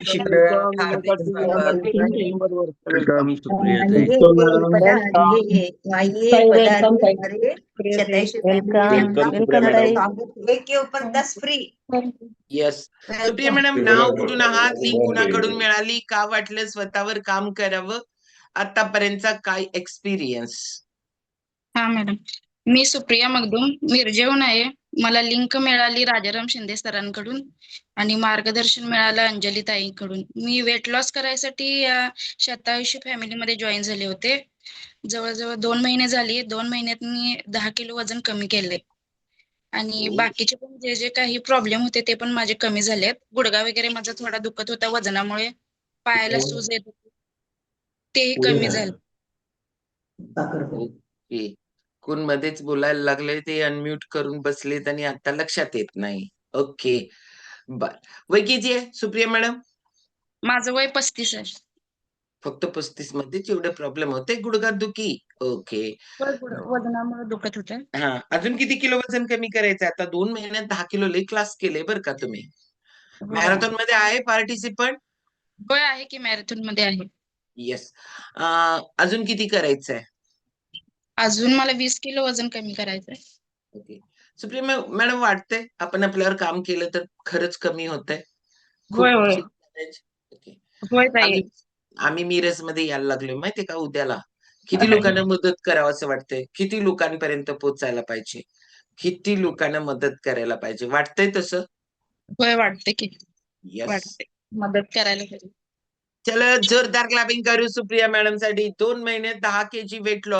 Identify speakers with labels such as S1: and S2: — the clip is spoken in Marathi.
S1: शुक्र हार्दिक स्वागत.
S2: वेलकम सुप्रिया
S1: आणि
S2: ताई.
S1: आइए पधारिए हमारे 27 फैमिली में
S2: वेलकम सुप्रिया मॅडम.
S1: स्वागत एक के ऊपर 10 फ्री.
S3: येस सुप्रिया मॅडम, नाव कुठून आहात, लिंक कुणाकडून मिळाली, का वाटलं स्वतःवर काम करावं, आतापर्यंतचा काय एक्सपिरियन्स?
S4: हा मॅडम, मी सुप्रिया मगदूम मिरजेहून आहे. मला लिंक मिळाली राजाराम शिंदे सरांकडून आणि मार्गदर्शन मिळालं अंजली ताईंकडून. मी वेट लॉस करायसाठी शतायुषी फॅमिलीमध्ये जॉईन झाले होते. जवळजवळ 2 महिने झाली. 2 महिन्यात मी 10 किलो वजन कमी केले आणि बाकीचे पण जे जे काही प्रॉब्लेम होते ते पण माझे कमी झालेत. गुडघा वगैरे माझा थोडा दुखत होता वजनामुळे, पायाला सूज येत होती, तेही कमी झालं.
S3: ओके, कोण मध्येच बोलायला लागले ते अनम्यूट करून बसलेत आणि आता लक्षात येत नाही. ओके बर, वय किती आहे सुप्रिया मॅडम?
S4: माझं वय 35 आहे.
S3: फक्त 35 मध्येच एवढे प्रॉब्लेम होते, गुडघा दुखी? ओके.
S4: वजनामुळे दुखत होतं.
S3: हा, अजून किती किलो वजन कमी करायचं? आता 2 महिन्यात 10 किलो लई क्लास केले बरं का तुम्ही. मॅरेथॉन मध्ये आहे पार्टिसिपंट?
S4: होय, आहे की मॅरेथॉन मध्ये आहे.
S3: येस. अजून किती करायचंय?
S4: अजून मला 20 किलो वजन कमी करायचंय.
S3: ओके. सुप्रिया मॅडम, वाटतंय आपण आपल्यावर काम केलं तर खरंच कमी होतंय?
S4: होय होय
S3: ओके.
S4: होय ताई.
S3: आम्ही मिरज मध्ये यायला लागलोय माहितीये का उद्याला. किती लोकांना मदत करावं असं वाटतंय, किती लोकांपर्यंत पोहोचायला पाहिजे, किती लोकांना मदत करायला पाहिजे, वाटतंय तसं?
S4: होय, वाटते की
S3: येस.
S4: वाटते मदत करायला पाहिजे.
S3: चला जोरदार क्लॅपिंग करू सुप्रिया मॅडम साठी. 2 महिन्यात 10 kg वेट लॉस.